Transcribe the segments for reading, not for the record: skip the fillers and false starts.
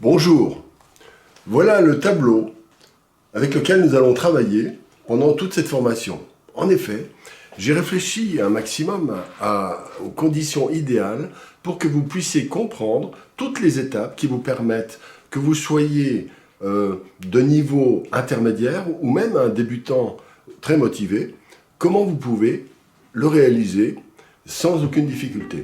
Bonjour, voilà le tableau avec lequel nous allons travailler pendant toute cette formation. En effet, j'ai réfléchi un maximum aux conditions idéales pour que vous puissiez comprendre toutes les étapes qui vous permettent, que vous soyez de niveau intermédiaire ou même un débutant très motivé, comment vous pouvez le réaliser sans aucune difficulté.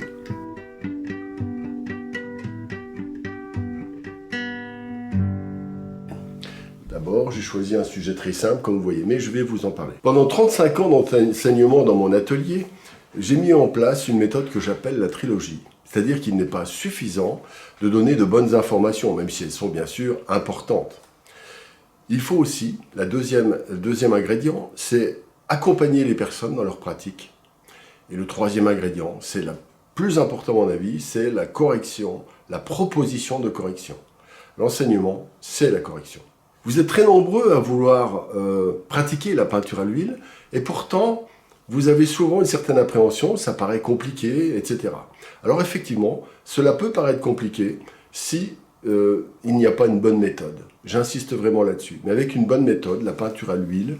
D'abord, j'ai choisi un sujet très simple, comme vous voyez, mais je vais vous en parler. Pendant 35 ans d'enseignement dans mon atelier, j'ai mis en place une méthode que j'appelle la trilogie. C'est-à-dire qu'il n'est pas suffisant de donner de bonnes informations, même si elles sont bien sûr importantes. Il faut aussi, le deuxième ingrédient, c'est accompagner les personnes dans leur pratique. Et le troisième ingrédient, c'est le plus important à mon avis, c'est la correction, la proposition de correction. L'enseignement, c'est la correction. Vous êtes très nombreux à vouloir pratiquer la peinture à l'huile, et pourtant, vous avez souvent une certaine appréhension, ça paraît compliqué, etc. Alors effectivement, cela peut paraître compliqué si il n'y a pas une bonne méthode. J'insiste vraiment là-dessus. Mais avec une bonne méthode, la peinture à l'huile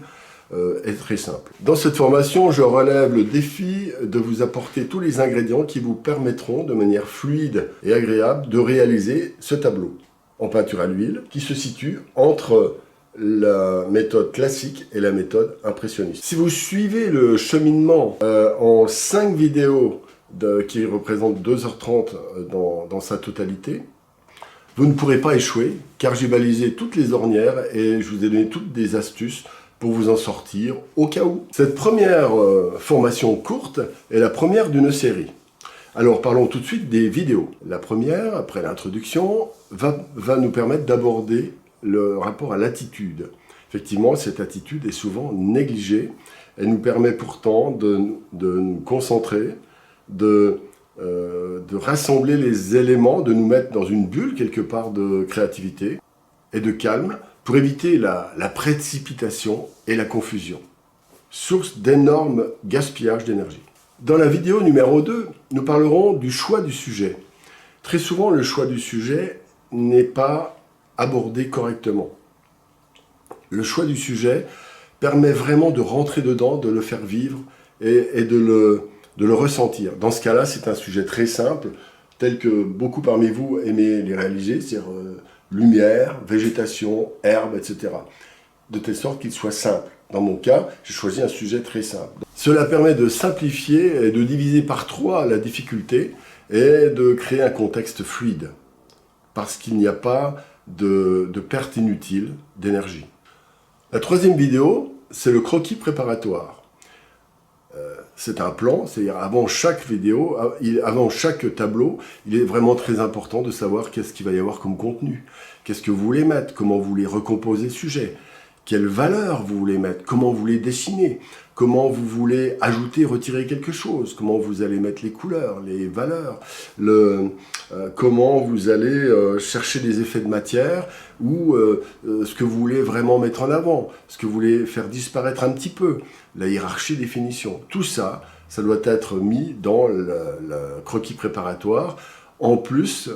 est très simple. Dans cette formation, je relève le défi de vous apporter tous les ingrédients qui vous permettront de manière fluide et agréable de réaliser ce tableau en peinture à l'huile qui se situe entre la méthode classique et la méthode impressionniste. Si vous suivez le cheminement en 5 vidéos qui représentent 2h30 dans sa totalité, vous ne pourrez pas échouer car j'ai balisé toutes les ornières et je vous ai donné toutes des astuces pour vous en sortir au cas où. Cette première formation courte est la première d'une série. Alors parlons tout de suite des vidéos. La première, après l'introduction, va nous permettre d'aborder le rapport à l'attitude. Effectivement, cette attitude est souvent négligée. Elle nous permet pourtant de nous concentrer, de rassembler les éléments, de nous mettre dans une bulle quelque part de créativité et de calme pour éviter la précipitation et la confusion, source d'énormes gaspillages d'énergie. Dans la vidéo numéro 2, nous parlerons du choix du sujet. Très souvent, le choix du sujet n'est pas abordé correctement. Le choix du sujet permet vraiment de rentrer dedans, de le faire vivre et de le ressentir. Dans ce cas-là, c'est un sujet très simple, tel que beaucoup parmi vous aimez les réaliser, c'est-à-dire lumière, végétation, herbe, etc. De telle sorte qu'il soit simple. Dans mon cas, j'ai choisi un sujet très simple. Cela permet de simplifier et de diviser par 3 la difficulté et de créer un contexte fluide, parce qu'il n'y a pas de perte inutile d'énergie. La troisième vidéo, c'est le croquis préparatoire. C'est un plan, c'est-à-dire avant chaque vidéo, avant chaque tableau, il est vraiment très important de savoir qu'est-ce qu'il va y avoir comme contenu, qu'est-ce que vous voulez mettre, comment vous voulez recomposer le sujet, quelle valeur vous voulez mettre, comment vous voulez dessiner, comment vous voulez ajouter, retirer quelque chose, comment vous allez mettre les couleurs, les valeurs, comment vous allez chercher des effets de matière ou ce que vous voulez vraiment mettre en avant, ce que vous voulez faire disparaître un petit peu, la hiérarchie des finitions. Tout ça, ça doit être mis dans le croquis préparatoire. En plus,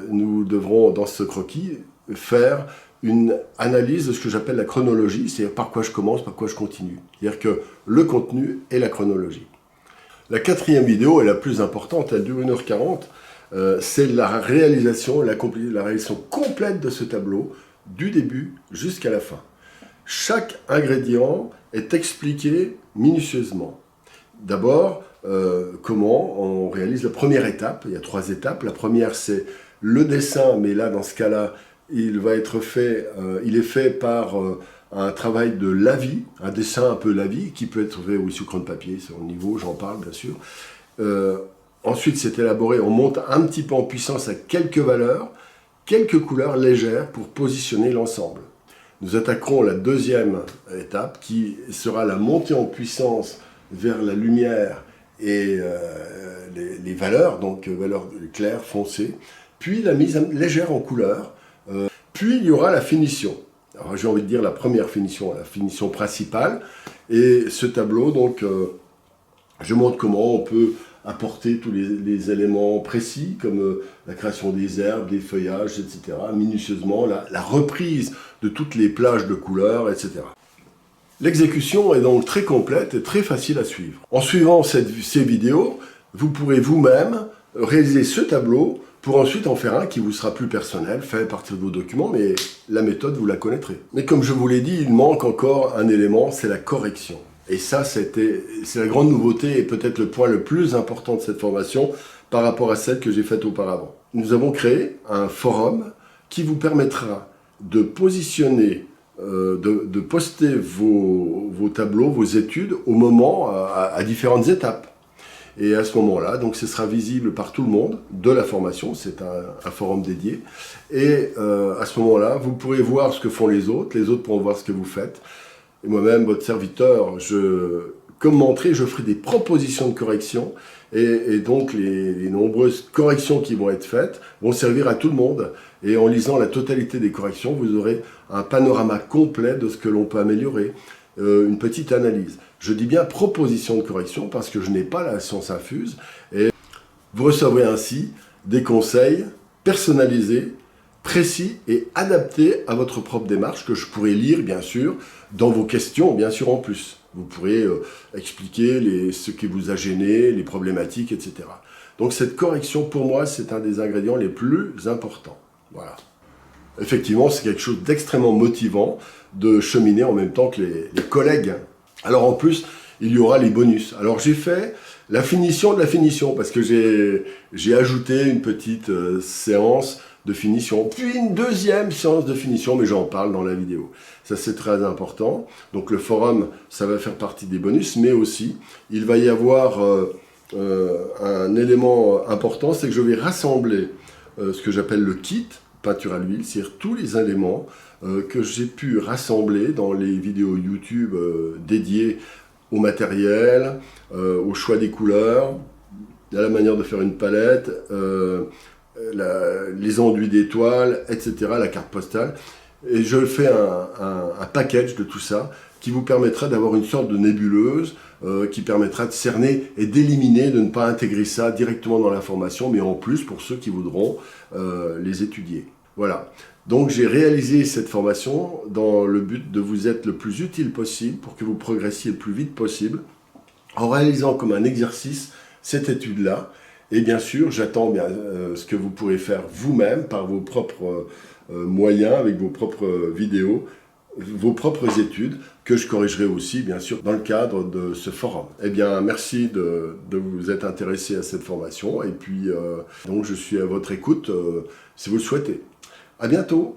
nous devrons dans ce croquis faire une analyse de ce que j'appelle la chronologie, c'est-à-dire par quoi je commence, par quoi je continue. C'est-à-dire que le contenu et la chronologie. La quatrième vidéo est la plus importante, elle dure 1h40, c'est la réalisation complète de ce tableau, du début jusqu'à la fin. Chaque ingrédient est expliqué minutieusement. D'abord, comment on réalise la première étape. Il y a 3 étapes. La première, c'est le dessin, mais là, dans ce cas-là, il est fait par un travail de lavis, un dessin un peu lavis, qui peut être fait sur crayon de papier, c'est au niveau, j'en parle bien sûr. Ensuite, c'est élaboré, on monte un petit peu en puissance à quelques valeurs, quelques couleurs légères pour positionner l'ensemble. Nous attaquerons la deuxième étape, qui sera la montée en puissance vers la lumière et les valeurs, donc valeurs claires, foncées, puis la mise légère en couleur. Puis il y aura la finition. Alors j'ai envie de dire la première finition, la finition principale. Et ce tableau, donc, je montre comment on peut apporter tous les éléments précis, comme la création des herbes, des feuillages, etc., minutieusement, la reprise de toutes les plages de couleurs, etc. L'exécution est donc très complète et très facile à suivre. En suivant ces vidéos, vous pourrez vous-même réaliser ce tableau pour ensuite en faire un qui vous sera plus personnel, fait à partir de vos documents, mais la méthode, vous la connaîtrez. Mais comme je vous l'ai dit, il manque encore un élément, c'est la correction. Et ça, c'est la grande nouveauté et peut-être le point le plus important de cette formation par rapport à celle que j'ai faite auparavant. Nous avons créé un forum qui vous permettra de positionner, de poster vos tableaux, vos études au moment, à différentes étapes. Et à ce moment-là, donc ce sera visible par tout le monde de la formation, c'est un forum dédié. Et à ce moment-là, vous pourrez voir ce que font les autres pourront voir ce que vous faites. Et moi-même, votre serviteur, je commenterai, je ferai des propositions de correction. Et donc les nombreuses corrections qui vont être faites vont servir à tout le monde. Et en lisant la totalité des corrections, vous aurez un panorama complet de ce que l'on peut améliorer. Une petite analyse. Je dis bien proposition de correction parce que je n'ai pas la science infuse et vous recevrez ainsi des conseils personnalisés, précis et adaptés à votre propre démarche que je pourrai lire bien sûr dans vos questions, bien sûr en plus. Vous pourrez expliquer ce qui vous a gêné, les problématiques, etc. Donc cette correction pour moi c'est un des ingrédients les plus importants. Voilà. Effectivement, c'est quelque chose d'extrêmement motivant de cheminer en même temps que les collègues. Alors en plus, il y aura les bonus. Alors j'ai fait la finition de la finition, parce que j'ai ajouté une petite séance de finition, puis une deuxième séance de finition, mais j'en parle dans la vidéo. Ça c'est très important. Donc le forum, ça va faire partie des bonus, mais aussi, il va y avoir un élément important, c'est que je vais rassembler ce que j'appelle le kit, peinture à l'huile, c'est-à-dire tous les éléments que j'ai pu rassembler dans les vidéos YouTube dédiées au matériel, au choix des couleurs, à la manière de faire une palette, les enduits d'étoiles, etc., la carte postale. Et je fais un package de tout ça qui vous permettra d'avoir une sorte de nébuleuse qui permettra de cerner et d'éliminer, de ne pas intégrer ça directement dans la formation, mais en plus pour ceux qui voudront les étudier. Voilà. Donc j'ai réalisé cette formation dans le but de vous être le plus utile possible pour que vous progressiez le plus vite possible en réalisant comme un exercice cette étude-là. Et bien sûr, j'attends ce que vous pourrez faire vous-même par vos propres moyens, avec vos propres vidéos, vos propres études, que je corrigerai aussi, bien sûr, dans le cadre de ce forum. Eh bien, merci de vous être intéressé à cette formation. Et puis, donc, je suis à votre écoute si vous le souhaitez. À bientôt!